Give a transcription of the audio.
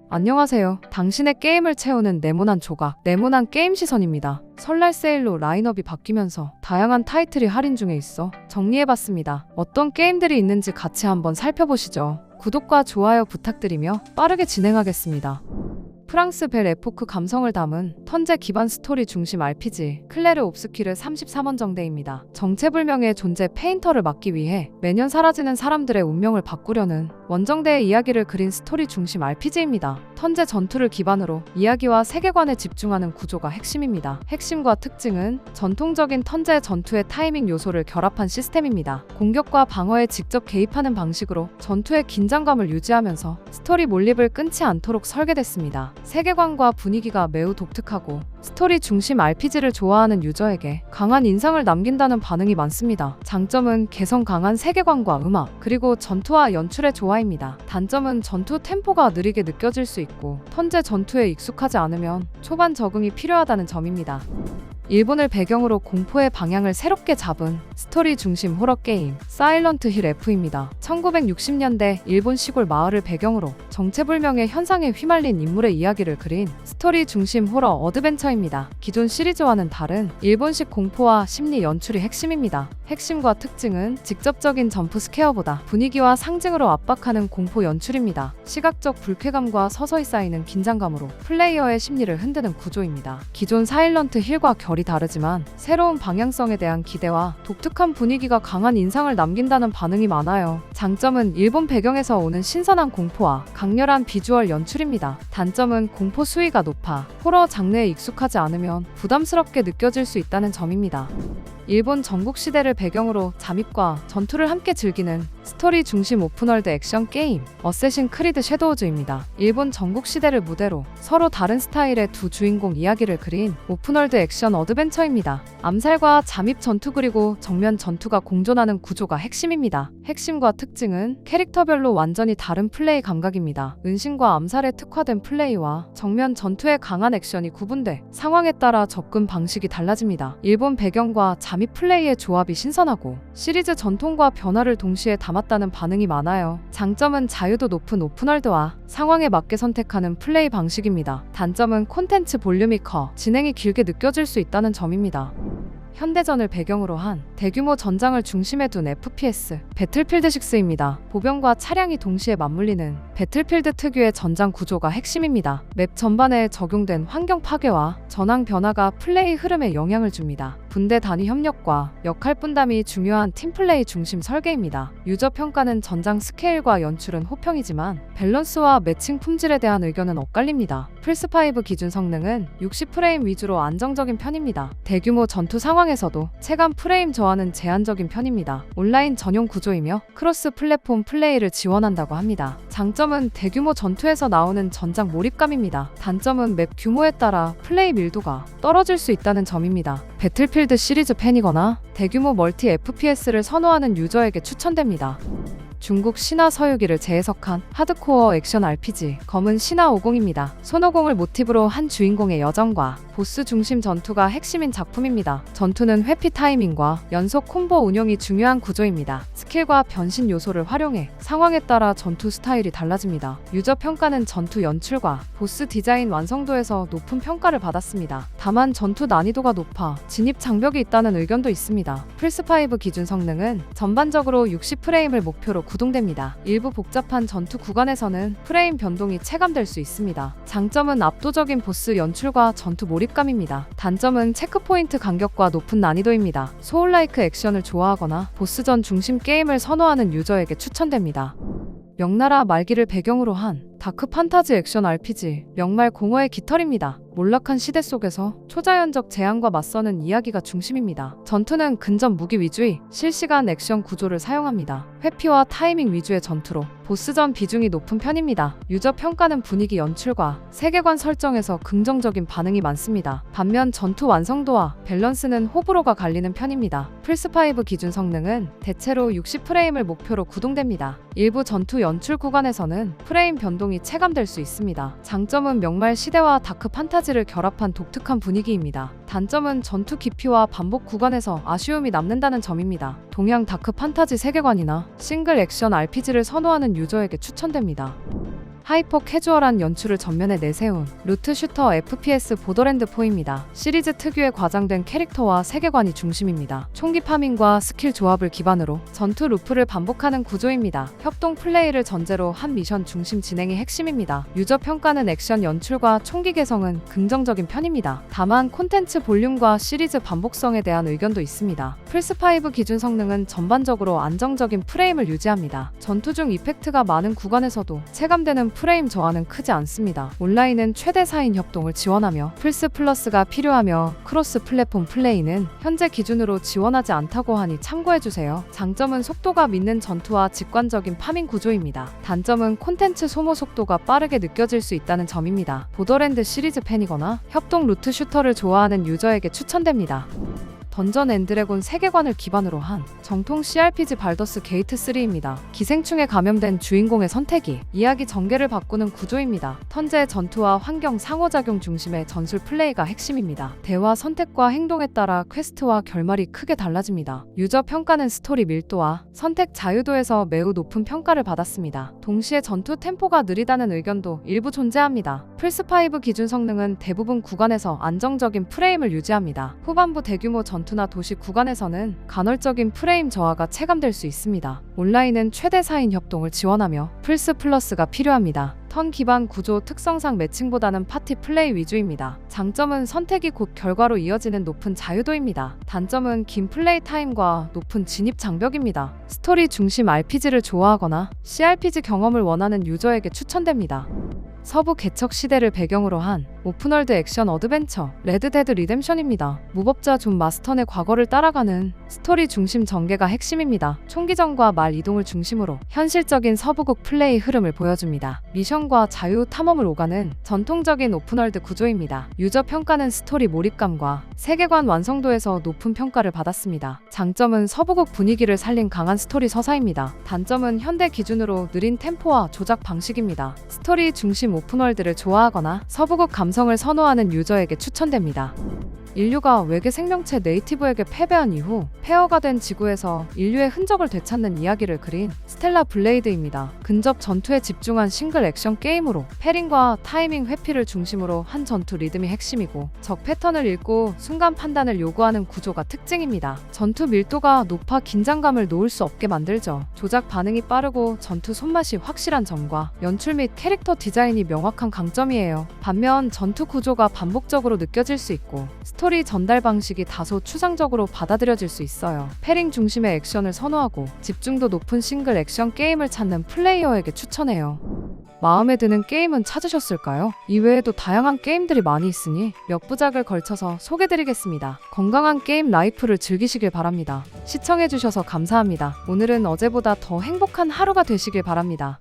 안녕하세요. 당신의 게임을 채우는 네모난 조각, 네모난 게임 시선입니다. 설날 세일로 라인업이 바뀌면서 다양한 타이틀이 할인 중에 있어 정리해봤습니다. 어떤 게임들이 있는지 같이 한번 살펴보시죠. 구독과 좋아요 부탁드리며 빠르게 진행하겠습니다. 프랑스 벨 에포크 감성을 담은 턴제 기반 스토리 중심 RPG 클레르 옵스키르 33원 정대입니다. 정체불명의 존재 페인터를 막기 위해 매년 사라지는 사람들의 운명을 바꾸려는 원정대의 이야기를 그린 스토리 중심 RPG입니다. 턴제 전투를 기반으로 이야기와 세계관에 집중하는 구조가 핵심입니다. 핵심과 특징은 전통적인 턴제 전투의 타이밍 요소를 결합한 시스템입니다. 공격과 방어에 직접 개입하는 방식으로 전투의 긴장감을 유지하면서 스토리 몰입을 끊지 않도록 설계됐습니다. 세계관과 분위기가 매우 독특하고 스토리 중심 RPG를 좋아하는 유저에게 강한 인상을 남긴다는 반응이 많습니다. 장점은 개성 강한 세계관과 음악, 그리고 전투와 연출의 조화입니다. 단점은 전투 템포가 느리게 느껴질 수 있고 턴제 전투에 익숙하지 않으면 초반 적응이 필요하다는 점입니다. 일본을 배경으로 공포의 방향을 새롭게 잡은 스토리 중심 호러 게임 사일런트 힐 F입니다. 1960년대 일본 시골 마을을 배경으로 정체불명의 현상에 휘말린 인물의 이야기를 그린 스토리 중심 호러 어드벤처입니다. 기존 시리즈와는 다른 일본식 공포와 심리 연출이 핵심입니다. 핵심과 특징은 직접적인 점프 스케어보다 분위기와 상징으로 압박하는 공포 연출입니다. 시각적 불쾌감과 서서히 쌓이는 긴장감으로 플레이어의 심리를 흔드는 구조입니다. 기존 사일런트 힐과 결이 다르지만 새로운 방향성에 대한 기대와 독특한 분위기가 강한 인상을 남긴다는 반응이 많아요. 장점은 일본 배경에서 오는 신선한 공포와 강렬한 비주얼 연출입니다. 단점은 공포 수위가 높아 호러 장르에 익숙하지 않으면 부담스럽게 느껴질 수 있다는 점입니다. 일본 전국시대를 배경으로 잠입과 전투를 함께 즐기는 스토리 중심 오픈월드 액션 게임 어쌔신 크리드 섀도우즈입니다. 일본 전국시대를 무대로 서로 다른 스타일의 두 주인공 이야기를 그린 오픈월드 액션 어드벤처입니다. 암살과 잠입 전투 그리고 정면 전투가 공존하는 구조가 핵심입니다. 핵심과 특징은 캐릭터별로 완전히 다른 플레이 감각입니다. 은신과 암살에 특화된 플레이와 정면 전투의 강한 액션이 구분돼 상황에 따라 접근 방식이 달라집니다. 일본 배경과 잠입 플레이의 조합이 신선하고 시리즈 전통과 변화를 동시에 담았다는 반응이 많아요. 장점은 자유도 높은 오픈월드와 상황에 맞게 선택하는 플레이 방식입니다. 단점은 콘텐츠 볼륨이 커 진행이 길게 느껴질 수 있다는 점입니다. 현대전을 배경으로 한 대규모 전장을 중심에 둔 FPS 배틀필드 6입니다. 보병과 차량이 동시에 맞물리는 배틀필드 특유의 전장 구조가 핵심입니다. 맵 전반에 적용된 환경 파괴와 전황 변화가 플레이 흐름에 영향을 줍니다. 분대 단위 협력과 역할 분담이 중요한 팀플레이 중심 설계입니다. 유저 평가는 전장 스케일과 연출은 호평이지만 밸런스와 매칭 품질에 대한 의견은 엇갈립니다. 플스5 기준 성능은 60프레임 위주로 안정적인 편입니다. 대규모 전투 상황에서도 체감 프레임 저하는 제한적인 편입니다. 온라인 전용 구조이며 크로스 플랫폼 플레이를 지원한다고 합니다. 장점은 대규모 전투에서 나오는 전장 몰입감입니다. 단점은 맵 규모에 따라 플레이 밀도가 떨어질 수 있다는 점입니다. 배틀필드 시리즈 팬이거나 대규모 멀티 FPS를 선호하는 유저에게 추천됩니다. 중국 신화 서유기를 재해석한 하드코어 액션 RPG 검은 신화 50입니다. 손오공을 모티브로 한 주인공의 여정과 보스 중심 전투가 핵심인 작품입니다. 전투는 회피 타이밍과 연속 콤보 운용이 중요한 구조입니다. 스킬과 변신 요소를 활용해 상황에 따라 전투 스타일이 달라집니다. 유저 평가는 전투 연출과 보스 디자인 완성도에서 높은 평가를 받았습니다. 다만 전투 난이도가 높아 진입 장벽이 있다는 의견도 있습니다. 플스5 기준 성능은 전반적으로 60프레임을 목표로 구동됩니다. 일부 복잡한 전투 구간에서는 프레임 변동이 체감될 수 있습니다. 장점은 압도적인 보스 연출과 전투 몰입감입니다. 단점은 체크포인트 간격과 높은 난이도입니다. 소울라이크 액션을 좋아하거나 보스전 중심 게임을 선호하는 유저에게 추천됩니다. 명나라 말기를 배경으로 한 다크 판타지 액션 RPG 명말 공허의 깃털입니다. 몰락한 시대 속에서 초자연적 재앙과 맞서는 이야기가 중심입니다. 전투는 근접 무기 위주의 실시간 액션 구조를 사용합니다. 회피와 타이밍 위주의 전투로 보스전 비중이 높은 편입니다. 유저 평가는 분위기 연출과 세계관 설정에서 긍정적인 반응이 많습니다. 반면 전투 완성도와 밸런스는 호불호가 갈리는 편입니다. 플스5 기준 성능은 대체로 60프레임을 목표로 구동됩니다. 일부 전투 연출 구간에서는 프레임 변동이 체감될 수 있습니다. 장점은 명말 시대와 다크 판타지를 결합한 독특한 분위기입니다. 단점은 전투 깊이와 반복 구간에서 아쉬움이 남는다는 점입니다. 동양 다크 판타지 세계관이나 싱글 액션 RPG를 선호하는 유저에게 추천됩니다. 하이퍼 캐주얼한 연출을 전면에 내세운 루트 슈터 FPS 보더랜드 4입니다. 시리즈 특유의 과장된 캐릭터와 세계관이 중심입니다. 총기 파밍과 스킬 조합을 기반으로 전투 루프를 반복하는 구조입니다. 협동 플레이를 전제로 한 미션 중심 진행이 핵심입니다. 유저 평가는 액션 연출과 총기 개성은 긍정적인 편입니다. 다만 콘텐츠 볼륨과 시리즈 반복성에 대한 의견도 있습니다. 플스5 기준 성능은 전반적으로 안정적인 프레임을 유지합니다. 전투 중 이펙트가 많은 구간에서도 체감되는 프레임 저하는 크지 않습니다. 온라인은 최대 4인 협동을 지원하며 플스 플러스가 필요하며 크로스 플랫폼 플레이는 현재 기준으로 지원하지 않다고 하니 참고해주세요. 장점은 속도가 믿는 전투와 직관적인 파밍 구조입니다. 단점은 콘텐츠 소모 속도가 빠르게 느껴질 수 있다는 점입니다. 보더랜드 시리즈 팬이거나 협동 루트 슈터를 좋아하는 유저에게 추천됩니다. 던전 앤 드래곤 세계관을 기반으로 한 정통 CRPG 발더스 게이트 3입니다. 기생충에 감염된 주인공의 선택이 이야기 전개를 바꾸는 구조입니다. 턴제의 전투와 환경 상호작용 중심의 전술 플레이가 핵심입니다. 대화 선택과 행동에 따라 퀘스트와 결말이 크게 달라집니다. 유저 평가는 스토리 밀도와 선택 자유도에서 매우 높은 평가를 받았습니다. 동시에 전투 템포가 느리다는 의견도 일부 존재합니다. 플스5 기준 성능은 대부분 구간에서 안정적인 프레임을 유지합니다. 후반부 대규모 전투나 도시 구간에서는 간헐적인 프레임 저하가 체감될 수 있습니다. 온라인은 최대 4인 협동을 지원하며 플스 플러스가 필요합니다. 턴 기반 구조 특성상 매칭보다는 파티 플레이 위주입니다. 장점은 선택이 곧 결과로 이어지는 높은 자유도입니다. 단점은 긴 플레이 타임과 높은 진입 장벽입니다. 스토리 중심 RPG를 좋아하거나 CRPG 경험을 원하는 유저에게 추천됩니다. 서부 개척 시대를 배경으로 한 오픈월드 액션 어드벤처 레드데드 리뎀션입니다. 무법자 존 마스턴의 과거를 따라가는 스토리 중심 전개가 핵심입니다. 총기전과 말 이동을 중심으로 현실적인 서부국 플레이 흐름을 보여줍니다. 미션과 자유 탐험을 오가는 전통적인 오픈월드 구조입니다. 유저 평가는 스토리 몰입감과 세계관 완성도에서 높은 평가를 받았습니다. 장점은 서부국 분위기를 살린 강한 스토리 서사입니다. 단점은 현대 기준으로 느린 템포와 조작 방식입니다. 스토리 중심 오픈월드를 좋아하거나 서부국 감성을 선호하는 유저에게 추천됩니다. 인류가 외계 생명체 네이티브에게 패배한 이후 폐허가 된 지구에서 인류의 흔적을 되찾는 이야기를 그린 스텔라 블레이드입니다. 근접 전투에 집중한 싱글 액션 게임으로 패링과 타이밍 회피를 중심으로 한 전투 리듬이 핵심이고 적 패턴을 읽고 순간 판단을 요구하는 구조가 특징입니다. 전투 밀도가 높아 긴장감을 놓을 수 없게 만들죠. 조작 반응이 빠르고 전투 손맛이 확실한 점과 연출 및 캐릭터 디자인이 명확한 강점이에요. 반면 전투 구조가 반복적으로 느껴질 수 있고 스토리 전달 방식이 다소 추상적으로 받아들여질 수 있어요. 패링 중심의 액션을 선호하고 집중도 높은 싱글 액션 게임을 찾는 플레이어에게 추천해요. 마음에 드는 게임은 찾으셨을까요? 이외에도 다양한 게임들이 많이 있으니 몇 부작을 걸쳐서 소개드리겠습니다. 건강한 게임 라이프를 즐기시길 바랍니다. 시청해주셔서 감사합니다. 오늘은 어제보다 더 행복한 하루가 되시길 바랍니다.